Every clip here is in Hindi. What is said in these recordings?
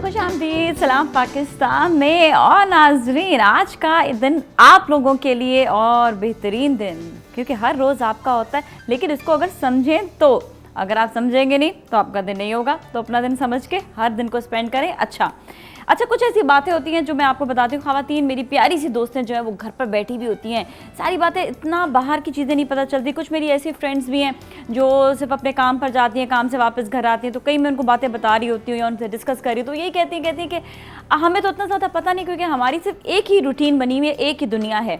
खुशामदीद सलाम पाकिस्तान में। और नाजरीन, आज का दिन आप लोगों के लिए और बेहतरीन दिन, क्योंकि हर रोज़ आपका होता है, लेकिन इसको अगर समझें तो, अगर आप समझेंगे नहीं तो आपका दिन नहीं होगा। तो अपना दिन समझ के हर दिन को स्पेंड करें। अच्छा, कुछ ऐसी बातें होती हैं जो मैं आपको बताती हूँ। ख़वातीन मेरी प्यारी सी दोस्तें जो है वो घर पर बैठी भी होती हैं, सारी बातें, इतना बाहर की चीज़ें नहीं पता चलती। कुछ मेरी ऐसी फ्रेंड्स भी हैं जो सिर्फ अपने काम पर जाती हैं, काम से वापस घर आती हैं, तो कई मैं उनको बातें बता रही होती हूँ या उनसे डिस्कस कर रही हूँ, तो यही कहती हैं कि हमें तो उतना ज़्यादा पता नहीं, क्योंकि हमारी सिर्फ एक ही रूटीन बनी हुई है, एक ही दुनिया है।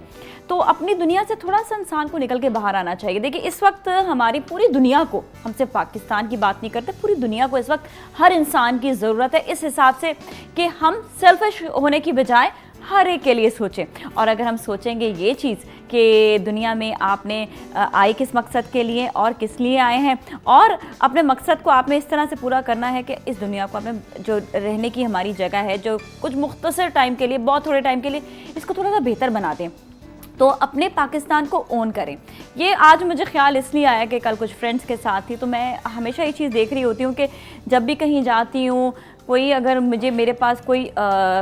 तो अपनी दुनिया से थोड़ा सा इंसान को निकल के बाहर आना चाहिए। देखिए, इस वक्त हमारी पूरी दुनिया को, हम सिर्फ पाकिस्तान की बात नहीं करते, पूरी दुनिया को इस वक्त हर इंसान की ज़रूरत है, इस हिसाब से कि हम सेल्फिश होने की बजाय हर एक के लिए सोचें। और अगर हम सोचेंगे ये चीज़ कि दुनिया में आपने आए किस मकसद के लिए और किस लिए आए हैं, और अपने मकसद को आपने इस तरह से पूरा करना है कि इस दुनिया को आपने, जो रहने की हमारी जगह है, जो कुछ मुख्तसर टाइम के लिए, बहुत थोड़े टाइम के लिए, इसको थोड़ा सा बेहतर बना दें। तो अपने पाकिस्तान को ओन करें। ये आज मुझे ख्याल इसलिए आया कि कल कुछ फ्रेंड्स के साथ थी, तो मैं हमेशा ये चीज़ देख रही होती हूँ कि जब भी कहीं जाती हूँ, कोई अगर मेरे पास कोई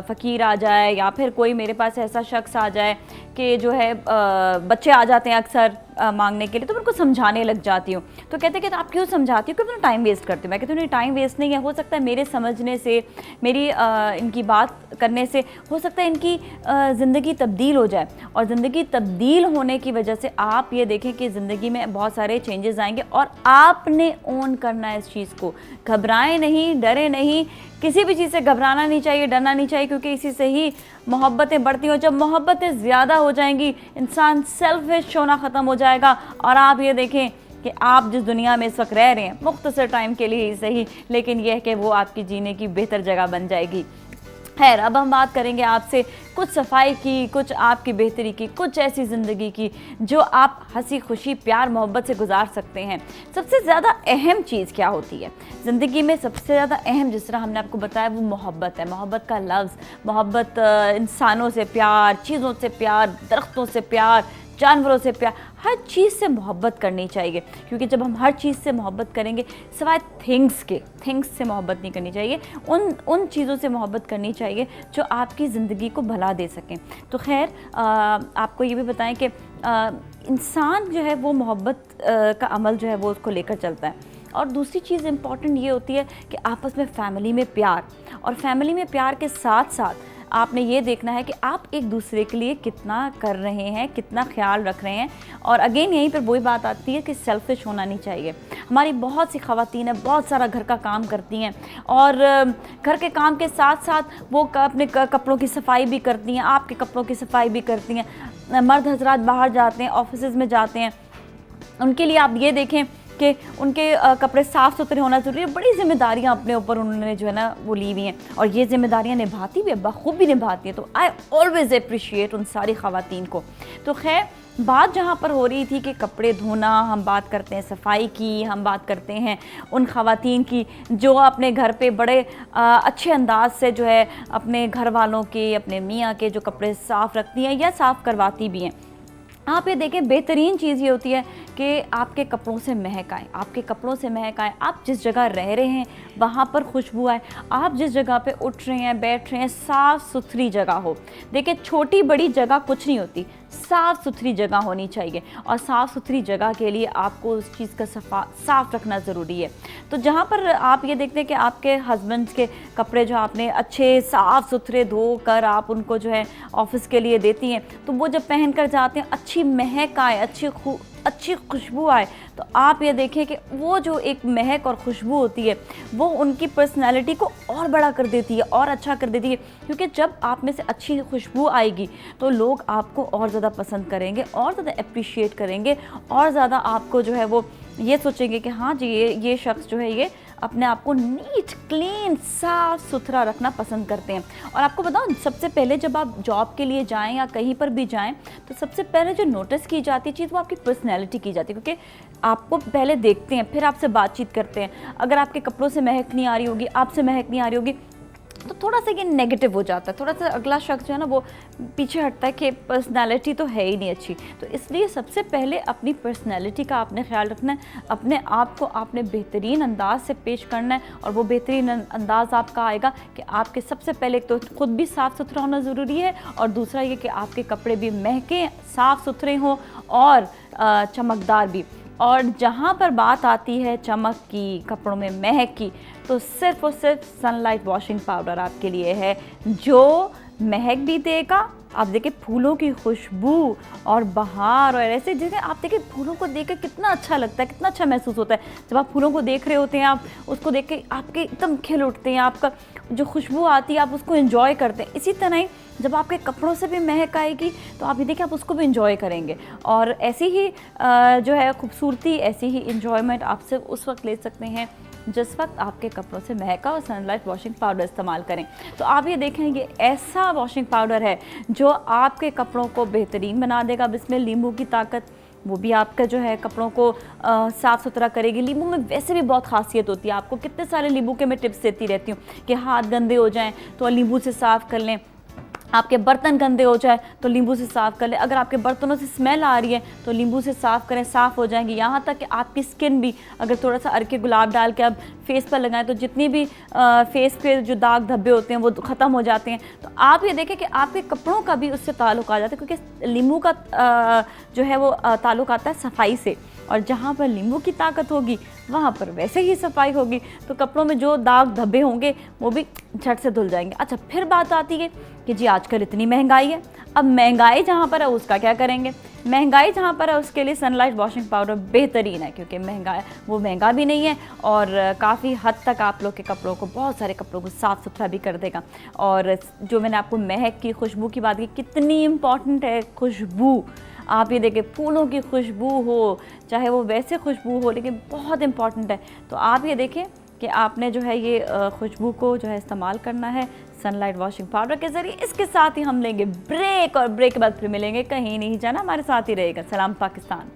फ़कीर आ जाए, या फिर कोई मेरे पास ऐसा शख्स आ जाए कि जो है बच्चे आ जाते हैं अक्सर मांगने के लिए, तो मैं उनको समझाने लग जाती हूँ। तो कहते हैं कि आप क्यों समझाती हो, क्यों तुम टाइम वेस्ट करते हो। मैं कहती हूँ नहीं, टाइम वेस्ट नहीं है, हो सकता है मेरे समझने से, मेरी इनकी बात करने से हो सकता है इनकी ज़िंदगी तब्दील हो जाए। और ज़िंदगी तब्दील होने की वजह से आप ये देखें कि ज़िंदगी में बहुत सारे चेंजेस आएंगे, और आपने ओन करना है इस चीज़ को। घबराएं नहीं, डरे नहीं, किसी भी चीज़ से घबराना नहीं चाहिए, डरना नहीं चाहिए, क्योंकि इसी से ही मोहब्बतें बढ़ती हो। जब मोहब्बतें ज़्यादा हो जाएंगी, इंसान सेल्फिश होना ख़त्म हो जाएगा। और आप ये देखें कि आप जिस दुनिया में इस वक्त रह रहे हैं, मुख्तसर टाइम के लिए ही सही, लेकिन यह है कि वो आपकी जीने की बेहतर जगह बन जाएगी। खैर, अब हम बात करेंगे आपसे कुछ सफाई की, कुछ आपकी बेहतरी की, कुछ ऐसी ज़िंदगी की जो आप हंसी खुशी, प्यार मोहब्बत से गुजार सकते हैं। सबसे ज़्यादा अहम चीज़ क्या होती है ज़िंदगी में? सबसे ज़्यादा अहम, जिस तरह हमने आपको बताया, वो मोहब्बत है। मोहब्बत का लफ्ज़, मोहब्बत, इंसानों से प्यार, चीज़ों से प्यार, दरख्तों से प्यार, जानवरों से प्यार, हर चीज़ से मोहब्बत करनी चाहिए। क्योंकि जब हम हर चीज़ से मोहब्बत करेंगे, सिवाय थिंग्स से मोहब्बत नहीं करनी चाहिए, उन चीज़ों से मोहब्बत करनी चाहिए जो आपकी ज़िंदगी को भला दे सकें। तो खैर, आपको ये भी बताएं कि इंसान जो है वो मोहब्बत का अमल जो है वो उसको लेकर चलता है। और दूसरी चीज़ इम्पॉर्टेंट ये होती है कि आपस में फैमिली में प्यार, और फैमिली में प्यार के साथ साथ आपने ये देखना है कि आप एक दूसरे के लिए कितना कर रहे हैं, कितना ख्याल रख रहे हैं। और अगेन यहीं पर वही बात आती है कि सेल्फिश होना नहीं चाहिए। हमारी बहुत सी ख़वातीन हैं, बहुत सारा घर का काम करती हैं, और घर के काम के साथ साथ वो अपने कपड़ों की सफाई भी करती हैं, आपके कपड़ों की सफाई भी करती हैं। मर्द हजरात बाहर जाते हैं, ऑफिस में जाते हैं, उनके लिए आप ये देखें कि उनके कपड़े साफ़ सुथरे होना ज़रूरी है। बड़ी जिम्मेदारियां अपने ऊपर उन्होंने जो है ना वो ली हुई हैं, और ये जिम्मेदारियां निभाती भी है, बखूबी निभाती है। तो आई ऑलवेज़ अप्रिशिएट उन सारी ख़वातीन को। तो खैर, बात जहाँ पर हो रही थी कि कपड़े धोना, हम बात करते हैं सफाई की, हम बात करते हैं उन ख़वातीन की जो अपने घर पे बड़े अच्छे अंदाज से जो है अपने घर वालों के, अपने मियाँ के जो कपड़े साफ़ रखती हैं या साफ़ करवाती भी हैं। आप ये देखें, बेहतरीन चीज़ ये होती है कि आपके कपड़ों से महक आए, आपके कपड़ों से महक आए, आप जिस जगह रह रहे हैं वहाँ पर खुशबू आए, आप जिस जगह पे उठ रहे हैं, बैठ रहे हैं, साफ़ सुथरी जगह हो। देखिए, छोटी बड़ी जगह कुछ नहीं होती, साफ़ सुथरी जगह होनी चाहिए, और साफ़ सुथरी जगह के लिए आपको उस चीज़ का साफ़ रखना ज़रूरी है। तो जहाँ पर आप ये देखते हैं कि आपके हस्बैंड्स के कपड़े जो आपने अच्छे साफ़ सुथरे धो कर आप उनको जो है ऑफिस के लिए देती हैं, तो वो जब पहन कर जाते हैं, अच्छी महक आए, अच्छी खुशबू आए, तो आप ये देखें कि वो जो एक महक और खुशबू होती है वो उनकी पर्सनैलिटी को और बड़ा कर देती है, और अच्छा कर देती है। क्योंकि जब आप में से अच्छी खुशबू आएगी तो लोग आपको और ज़्यादा पसंद करेंगे, और ज़्यादा अप्रिशिएट करेंगे, और ज़्यादा आपको जो है वो ये सोचेंगे कि हाँ जी, ये शख्स जो है ये अपने आप को नीट, क्लीन, साफ़ सुथरा रखना पसंद करते हैं। और आपको बताऊं, सबसे पहले जब आप जॉब के लिए जाएं या कहीं पर भी जाएं, तो सबसे पहले जो नोटिस की जाती है चीज़ वो आपकी पर्सनैलिटी की जाती है। क्योंकि आपको पहले देखते हैं, फिर आपसे बातचीत करते हैं। अगर आपके कपड़ों से महक नहीं आ रही होगी, आपसे महक नहीं आ रही होगी, तो थोड़ा सा ये नेगेटिव हो जाता है, थोड़ा सा अगला शख्स जो है ना वो पीछे हटता है कि पर्सनैलिटी तो है ही नहीं अच्छी। तो इसलिए सबसे पहले अपनी पर्सनैलिटी का आपने ख्याल रखना है, अपने आप को आपने बेहतरीन अंदाज से पेश करना है, और वो बेहतरीन अंदाज़ आपका आएगा कि आपके सबसे पहले तो ख़ुद भी साफ़ सुथरा होना ज़रूरी है, और दूसरा ये कि आपके कपड़े भी महके साफ़ सुथरे हों और चमकदार भी। और जहाँ पर बात आती है चमक की, कपड़ों में महक की, तो सिर्फ़ और सिर्फ सनलाइट वॉशिंग पाउडर आपके लिए है, जो महक भी देगा। आप देखिए फूलों की खुशबू और बहार, और ऐसे जैसे आप देखिए फूलों को देख के कितना अच्छा लगता है, कितना अच्छा महसूस होता है जब आप फूलों को देख रहे होते हैं, आप उसको देख के आपके एकदम खिल उठते हैं, आपका जो खुशबू आती है आप उसको एंजॉय करते हैं। इसी तरह ही जब आपके कपड़ों से भी महक आएगी तो आप ये देखिए आप उसको भी इंजॉय करेंगे, और ऐसी ही जो है खूबसूरती, ऐसी ही इंजॉयमेंट आप सिर्फ उस वक्त ले सकते हैं जिस वक्त आपके कपड़ों से महका और सनलाइट वॉशिंग पाउडर इस्तेमाल करें। तो आप ये देखें ये ऐसा वॉशिंग पाउडर है जो आपके कपड़ों को बेहतरीन बना देगा। अब इसमें नींबू की ताकत, वो भी आपका जो है कपड़ों को साफ़ सुथरा करेगी। नींबू में वैसे भी बहुत खासियत होती है, आपको कितने सारे नींबू के मैं टिप्स देती रहती हूँ कि हाथ गंदे हो जाएं तो नींबू से साफ़ कर लें, आपके बर्तन गंदे हो जाए तो नींबू से साफ़ कर लें, अगर आपके बर्तनों से स्मेल आ रही है तो नींबू से साफ़ करें, साफ़ हो जाएंगी। यहाँ तक कि आपकी स्किन भी अगर थोड़ा सा अरके गुलाब डाल के आप फेस पर लगाएं तो जितनी भी फेस पे जो दाग धब्बे होते हैं वो ख़त्म हो जाते हैं। तो आप ये देखें कि आपके कपड़ों का भी उससे ताल्लुक़ आ जाता है, क्योंकि नींबू का जो है वो ताल्लुक़ आता है सफाई से, और जहाँ पर नींबू की ताकत होगी वहाँ पर वैसे ही सफाई होगी, तो कपड़ों में जो दाग धब्बे होंगे वो भी झट से धुल जाएंगे। अच्छा, फिर बात आती है कि जी आजकल इतनी महंगाई है, अब महंगाई जहाँ पर है उसका क्या करेंगे। महंगाई जहाँ पर है उसके लिए सनलाइट वॉशिंग पाउडर बेहतरीन है, क्योंकि महंगा भी नहीं है और काफ़ी हद तक आप लोग के कपड़ों को, बहुत सारे कपड़ों को साफ़ सुथरा भी कर देगा। और जो मैंने आपको महक की, खुशबू की बात की, कितनी इम्पॉर्टेंट है खुशबू। आप ये देखें फूलों की खुशबू हो, चाहे वो वैसे खुशबू हो, लेकिन बहुत इम्पॉर्टेंट है। तो आप ये देखें कि आपने जो है ये खुशबू को जो है इस्तेमाल करना है सनलाइट वॉशिंग पाउडर के ज़रिए। इसके साथ ही हम लेंगे ब्रेक, और ब्रेक के बाद फिर मिलेंगे। कहीं नहीं जाना, हमारे साथ ही रहेगा। सलाम पाकिस्तान।